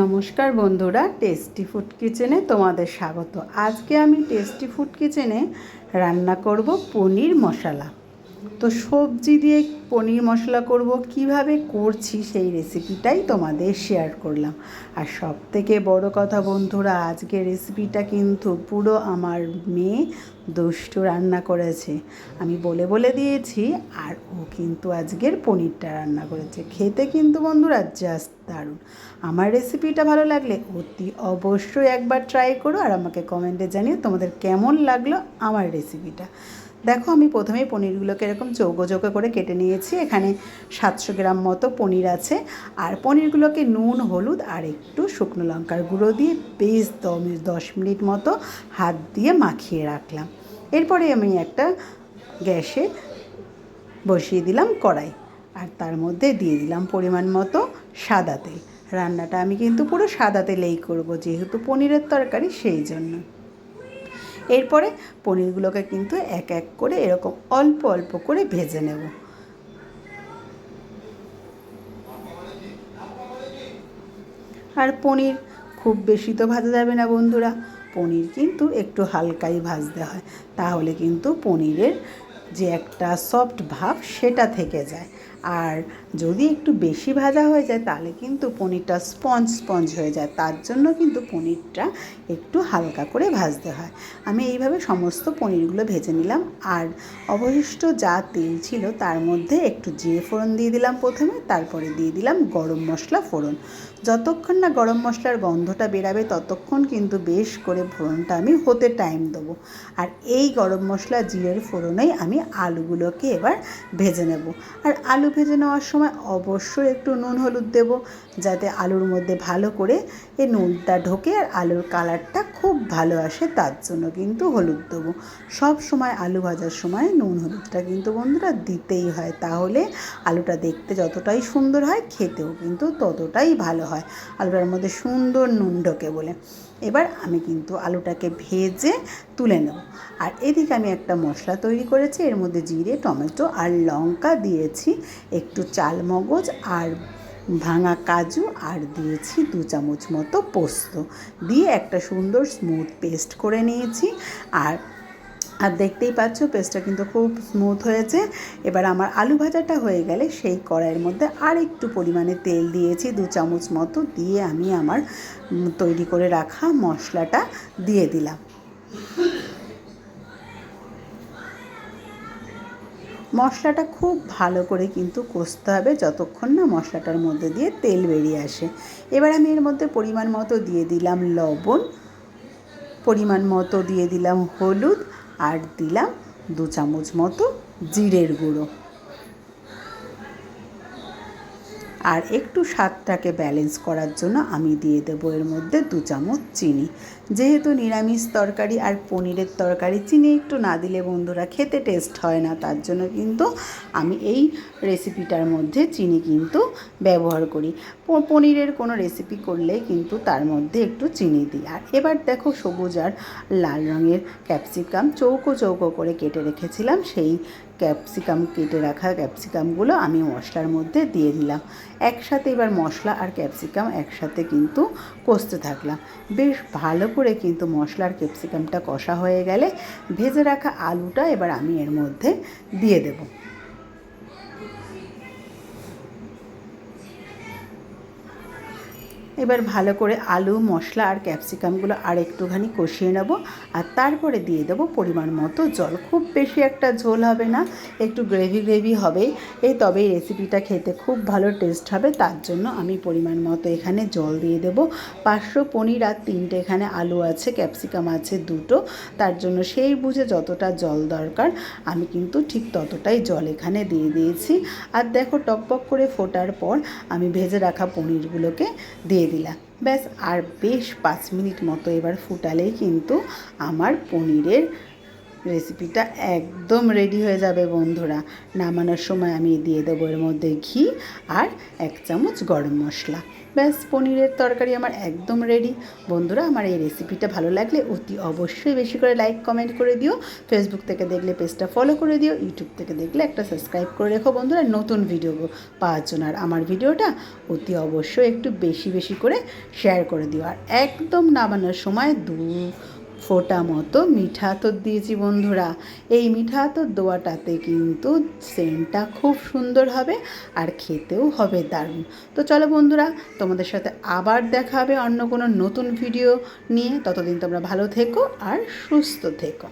নমস্কার বন্ধুরা, tasty food কিচেনে তোমাদের স্বাগত। আজকে আমি টেস্টি ফুড কিচেনে রান্না করব পনির মশলা। তো সবজি দিয়ে পনির মশলা করব, কিভাবে করছি সেই রেসিপিটাই তোমাদের শেয়ার করলাম। আর সবথেকে বড় কথা বন্ধুরা, আজকের রেসিপিটা কিন্তু পুরো আমার মেয়ে দুষ্টু রান্না করেছে। আমি বলে বলে দিয়েছি, আর ও কিন্তু আজকের পনিরটা রান্না করেছে। খেতে কিন্তু বন্ধুরা জাস্ট দারুণ। আমার রেসিপিটা ভালো লাগলে অতি অবশ্যই একবার ট্রাই করো, আর আমাকে কমেন্টে জানিও তোমাদের কেমন লাগলো আমার রেসিপিটা। দেখো, আমি প্রথমেই পনিরগুলোকে এরকম চৌকো চৌকো করে কেটে নিয়েছি। এখানে 700 গ্রাম মতো পনির আছে। আর পনিরগুলোকে নুন, হলুদ আর একটু শুকনো লঙ্কার গুঁড়ো দিয়ে বেশ 10 মিনিট মতো হাত দিয়ে মাখিয়ে রাখলাম। এরপরে আমি একটা গ্যাসে বসিয়ে দিলাম কড়াই, আর তার মধ্যে দিয়ে দিলাম পরিমাণ মতো সাদা তেল। রান্নাটা আমি কিন্তু পুরো সাদা তেলেই করব, যেহেতু পনিরের তরকারি সেই জন্য। এরপরে পনিরগুলোকে কিন্তু এক এক করে এরকম অল্প অল্প করে ভেজে নেব। আর পনির খুব বেশি তো ভাজা যাবে না বন্ধুরা, পনির কিন্তু একটু হালকাই ভাজতে হয়, তাহলে কিন্তু পনিরের যে একটা সফট ভাব সেটা থেকে যায়। আর যদি একটু বেশি ভাজা হয়ে যায় তাহলে কিন্তু পনিরটা স্পঞ্জ স্পঞ্জ হয়ে যায়, তার জন্য কিন্তু পনিরটা একটু হালকা করে ভাজতে হয়। আমি এইভাবে সমস্ত পনিরগুলো ভেজে নিলাম। আর অবশিষ্ট যা তেল ছিল তার মধ্যে একটু জিরে ফোড়ন দিয়ে দিলাম প্রথমে, তারপরে দিয়ে দিলাম গরম মশলা ফোড়ন। যতক্ষণ না গরম মশলার গন্ধটা বেরাবে ততক্ষণ কিন্তু বেশ করে ফোড়নটা আমি হতে টাইম দেবো। আর এই গরম মশলা জিরের ফোড়নেই আমি আলুগুলোকে এবার ভেজে নেব। আর আলু ভেজে নেওয়ার সময় অবশ্যই একটু নুন হলুদ দেব, যাতে আলুর মধ্যে ভালো করে এই নুনটা ঢোকে আর আলুর কালারটা খুব ভালো আসে, তার জন্য কিন্তু হলুদ দেবো। সব সময় আলু ভাজার সময় নুন হলুদটা কিন্তু বন্ধুরা দিতেই হয়, তাহলে আলুটা দেখতে যতটাই সুন্দর হয় খেতেও কিন্তু ততটাই ভালো হয়, আলুটার মধ্যে সুন্দর নুন ঢোকে বলে। এবার আমি কিন্তু আলুটাকে ভেজে তুলে নেব। আর এদিকে আমি একটা মশলা তৈরি করেছি, এর মধ্যে জিরে, টমেটো আর লঙ্কা দিয়েছি, একটু চালমগজ আর ভাঙা কাজু, আর দিয়েছি 2 চামচ মতো পোস্ত দিয়ে একটা সুন্দর স্মুথ পেস্ট করে নিয়েছি। আর দেখতেই পাচ্ছ পেস্টটা কিন্তু খুব স্মুথ হয়েছে। এবার আমার আলু ভাজাটা হয়ে গেলে সেই কড়াইয়ের মধ্যে আর একটু পরিমাণে তেল দিয়েছি, 2 চামচ মতো দিয়ে আমি আমার তৈরি করে রাখা মশলাটা দিয়ে দিলাম। মশলাটা খুব ভালো করে কিন্তু কষতে হবে যতক্ষণ না মশলাটার মধ্যে দিয়ে তেল বেরিয়ে আসে। এবার আমি এর মধ্যে পরিমাণ মতো দিয়ে দিলাম লবণ, পরিমাণ মতো দিয়ে দিলাম হলুদ, আর দিলাম 2 চামচ মতো জিরের গুঁড়ো। আর একটু স্বাদটাকে ব্যালেন্স করার জন্য আমি দিয়ে দেবো এর মধ্যে 2 চামচ চিনি। যেহেতু নিরামিষ তরকারি আর পনিরের তরকারি চিনি একটু না দিলে বন্ধুরা খেতে টেস্ট হয় না, তার জন্য কিন্তু আমি এই রেসিপিটার মধ্যে চিনি কিন্তু ব্যবহার করি। পনিরের কোনো রেসিপি করলে কিন্তু তার মধ্যে একটু চিনি দিই। আর এবার দেখো, সবুজ আর লাল রঙের ক্যাপসিকাম চৌকো চৌকো করে কেটে রেখেছিলাম, সেই কেটে রাখা ক্যাপসিকামগুলো আমি মশলার মধ্যে দিয়ে দিলাম। একসাথে এবার মশলা আর ক্যাপসিকাম একসাথে কিন্তু কষতে থাকলাম। বেশ ভালো করে কিন্তু মশলা আর ক্যাপসিকামটা কষা হয়ে গেলে ভেজে রাখা আলুটা এবার আমি এর মধ্যে দিয়ে দেব। এবার ভালো করে আলু, মশলা আর ক্যাপসিকামগুলো আর একটুখানি কষিয়ে নেব। আর তারপরে দিয়ে দেবো পরিমাণ মতো জল। খুব বেশি একটা ঝোল হবে না, একটু গ্রেভি গ্রেভি হবে, তবেই রেসিপিটা খেতে খুব ভালো টেস্ট হবে। তার জন্য আমি পরিমাণ মতো এখানে জল দিয়ে দেব। 500 পনির আর 3টে এখানে আলু আছে, ক্যাপসিকাম আছে 2টো, তার জন্য সেই বুঝে যতটা জল দরকার আমি কিন্তু ঠিক ততটাই জল এখানে দিয়ে দিয়েছি। আর দেখো, টকবক করে ফোটার পর আমি ভেজে রাখা পনিরগুলোকে দিয়ে দিলাম। ব্যাস, আর বেশ 5 মিনিট মতো এবার ফুটালেই কিন্তু আমার পনিরের রেসিপিটা একদম রেডি হয়ে যাবে বন্ধুরা। নামানোর সময় আমি দিয়ে দেবো এর মধ্যে ঘি আর 1 চামচ গরম মশলা। ব্যাস, পনিরের তরকারি আমার একদম রেডি। বন্ধুরা, আমার এই রেসিপিটা ভালো লাগলে অতি অবশ্যই বেশি করে লাইক কমেন্ট করে দিও। ফেসবুক থেকে দেখলে পেজটা ফলো করে দিও, ইউটিউব থেকে দেখলে একটা সাবস্ক্রাইব করে রেখো বন্ধুরা, নতুন ভিডিও পাওয়ার জন্য। আর আমার ভিডিওটা অতি অবশ্যই একটু বেশি বেশি করে শেয়ার করে দিও। আর একদম নামানোর সময় 2 ফোঁটা মতো মিঠা আতর দিয়েছি বন্ধুরা। এই মিঠা আতর দেওয়াটাতে কিন্তু সেন্টটা খুব সুন্দর হবে আর খেতেও হবে দারুণ। তো চলো বন্ধুরা, তোমাদের সাথে আবার দেখা হবে অন্য কোনো নতুন ভিডিও নিয়ে। ততদিন তোমরা ভালো থেকো আর সুস্থ থেকো।